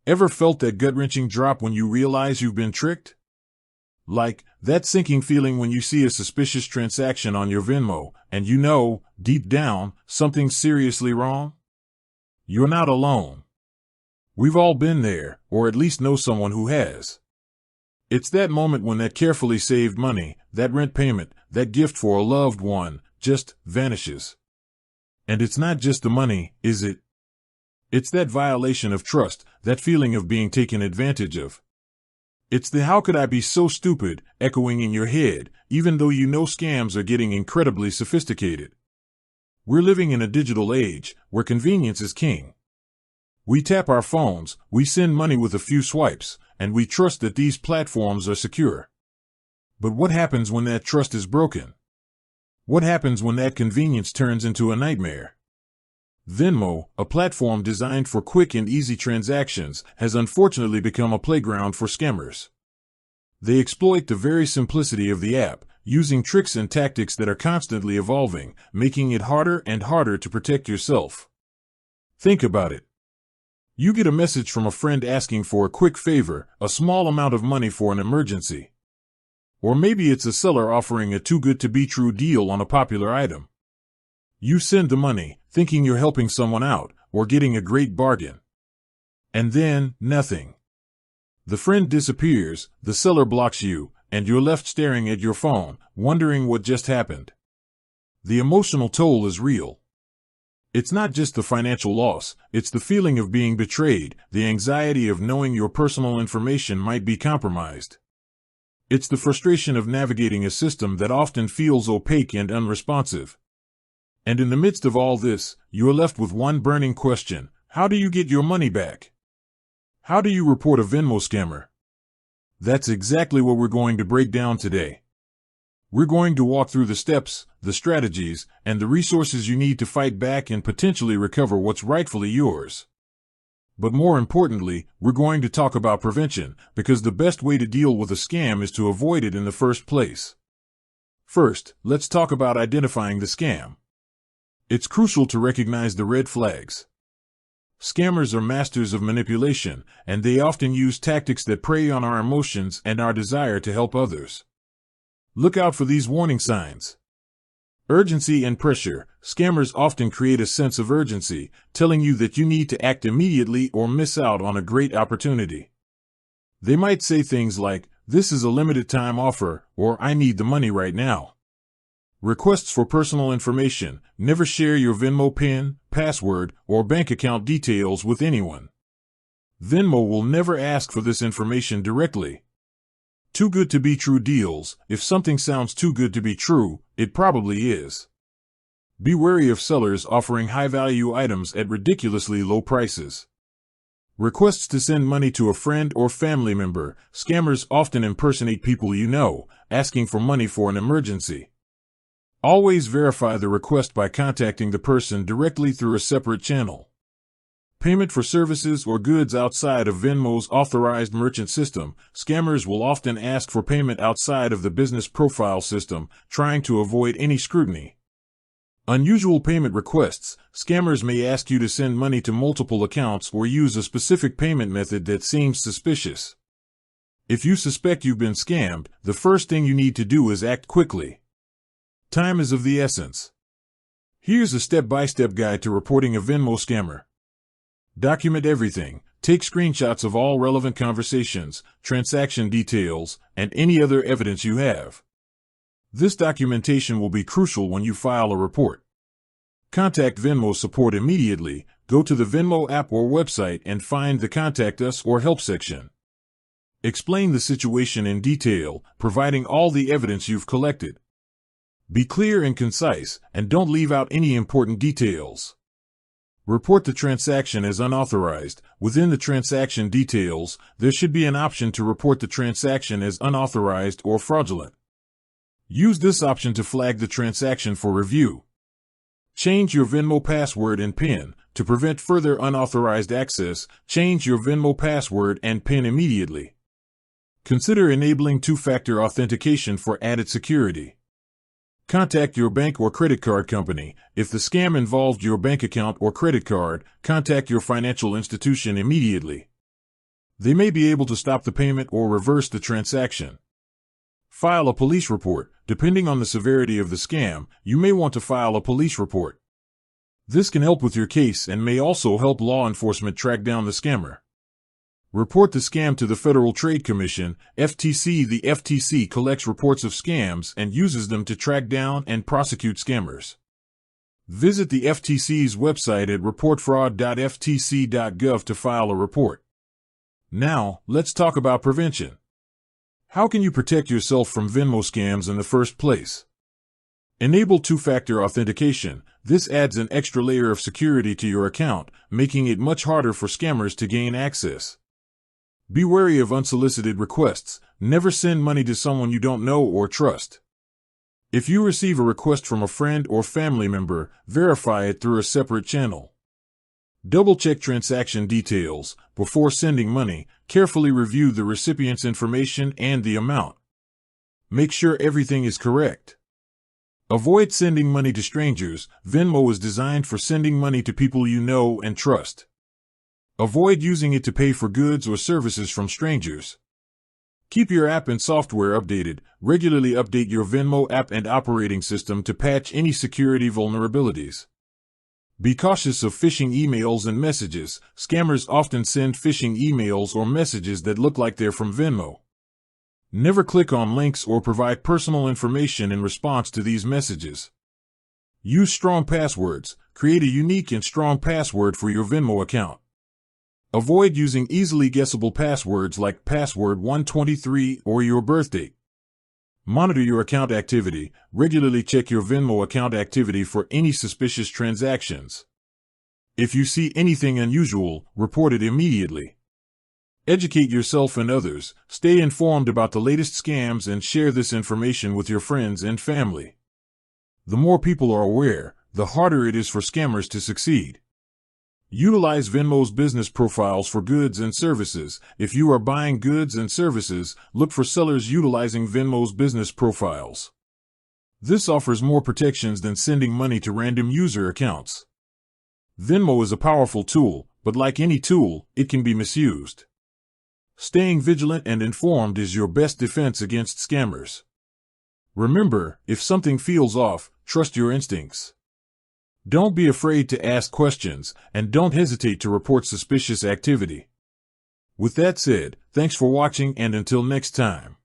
Ever felt that gut-wrenching drop when you realize you've been tricked? Like that sinking feeling when you see a suspicious transaction on your Venmo, and you know, deep down, something's seriously wrong? You're not alone. We've all been there, or at least know someone who has. It's that moment when that carefully saved money, that rent payment, that gift for a loved one, just vanishes. And it's not just the money, is it? It's that violation of trust, that feeling of being taken advantage of. It's the "how could I be so stupid" echoing in your head, even though you know scams are getting incredibly sophisticated. We're living in a digital age, where convenience is king. We tap our phones, we send money with a few swipes, and we trust that these platforms are secure. But what happens when that trust is broken? What happens when that convenience turns into a nightmare? Venmo, a platform designed for quick and easy transactions, has unfortunately become a playground for scammers. They exploit the very simplicity of the app, using tricks and tactics that are constantly evolving, making it harder and harder to protect yourself. Think about it. You get a message from a friend asking for a quick favor, a small amount of money for an emergency. Or maybe it's a seller offering a too-good-to-be-true deal on a popular item. You send the money, thinking you're helping someone out, or getting a great bargain. And then, nothing. The friend disappears, the seller blocks you, and you're left staring at your phone, wondering what just happened. The emotional toll is real. It's not just the financial loss, it's the feeling of being betrayed, the anxiety of knowing your personal information might be compromised. It's the frustration of navigating a system that often feels opaque and unresponsive. And in the midst of all this, you are left with one burning question: how do you get your money back? How do you report a Venmo scammer? That's exactly what we're going to break down today. We're going to walk through the steps, the strategies, and the resources you need to fight back and potentially recover what's rightfully yours. But more importantly, we're going to talk about prevention, because the best way to deal with a scam is to avoid it in the first place. First, let's talk about identifying the scam. It's crucial to recognize the red flags. Scammers are masters of manipulation, and they often use tactics that prey on our emotions and our desire to help others. Look out for these warning signs. Urgency and pressure. Scammers often create a sense of urgency, telling you that you need to act immediately or miss out on a great opportunity. They might say things like, "This is a limited time offer," or "I need the money right now." Requests for personal information. Never share your Venmo PIN, password, or bank account details with anyone. Venmo will never ask for this information directly. Too good to be true deals. If something sounds too good to be true, it probably is. Be wary of sellers offering high-value items at ridiculously low prices. Requests to send money to a friend or family member. Scammers often impersonate people you know, asking for money for an emergency. Always verify the request by contacting the person directly through a separate channel. Payment for services or goods outside of Venmo's authorized merchant system. Scammers will often ask for payment outside of the business profile system, trying to avoid any scrutiny. Unusual payment requests. Scammers may ask you to send money to multiple accounts or use a specific payment method that seems suspicious. If you suspect you've been scammed, the first thing you need to do is act quickly. Time is of the essence. Here's a step-by-step guide to reporting a Venmo scammer. Document everything. Take screenshots of all relevant conversations, transaction details, and any other evidence you have. This documentation will be crucial when you file a report. Contact Venmo support immediately. Go to the Venmo app or website and find the Contact Us or Help section. Explain the situation in detail, providing all the evidence you've collected. Be clear and concise, and don't leave out any important details. Report the transaction as unauthorized. Within the transaction details, there should be an option to report the transaction as unauthorized or fraudulent. Use this option to flag the transaction for review. Change your Venmo password and PIN. To prevent further unauthorized access, change your Venmo password and PIN immediately. Consider enabling two-factor authentication for added security. Contact your bank or credit card company. If the scam involved your bank account or credit card, contact your financial institution immediately. They may be able to stop the payment or reverse the transaction. File a police report. Depending on the severity of the scam, you may want to file a police report. This can help with your case and may also help law enforcement track down the scammer. Report the scam to the Federal Trade Commission, FTC. The FTC collects reports of scams and uses them to track down and prosecute scammers. Visit the FTC's website at reportfraud.ftc.gov to file a report. Now, let's talk about prevention. How can you protect yourself from Venmo scams in the first place? Enable two-factor authentication. This adds an extra layer of security to your account, making it much harder for scammers to gain access. Be wary of unsolicited requests. Never send money to someone you don't know or trust. If you receive a request from a friend or family member, verify it through a separate channel. Double-check transaction details. Before sending money, carefully review the recipient's information and the amount. Make sure everything is correct. Avoid sending money to strangers. Venmo is designed for sending money to people you know and trust. Avoid using it to pay for goods or services from strangers. Keep your app and software updated. Regularly update your Venmo app and operating system to patch any security vulnerabilities. Be cautious of phishing emails and messages. Scammers often send phishing emails or messages that look like they're from Venmo. Never click on links or provide personal information in response to these messages. Use strong passwords. Create a unique and strong password for your Venmo account. Avoid using easily guessable passwords like password 123 or your birthdate. Monitor your account activity. Regularly check your Venmo account activity for any suspicious transactions. If you see anything unusual, report it immediately. Educate yourself and others. Stay informed about the latest scams and share this information with your friends and family. The more people are aware, the harder it is for scammers to succeed. Utilize Venmo's business profiles for goods and services. If you are buying goods and services, look for sellers utilizing Venmo's business profiles. This offers more protections than sending money to random user accounts. Venmo is a powerful tool, but like any tool, it can be misused. Staying vigilant and informed is your best defense against scammers. Remember, if something feels off, trust your instincts. Don't be afraid to ask questions, and don't hesitate to report suspicious activity. With that said, thanks for watching and until next time.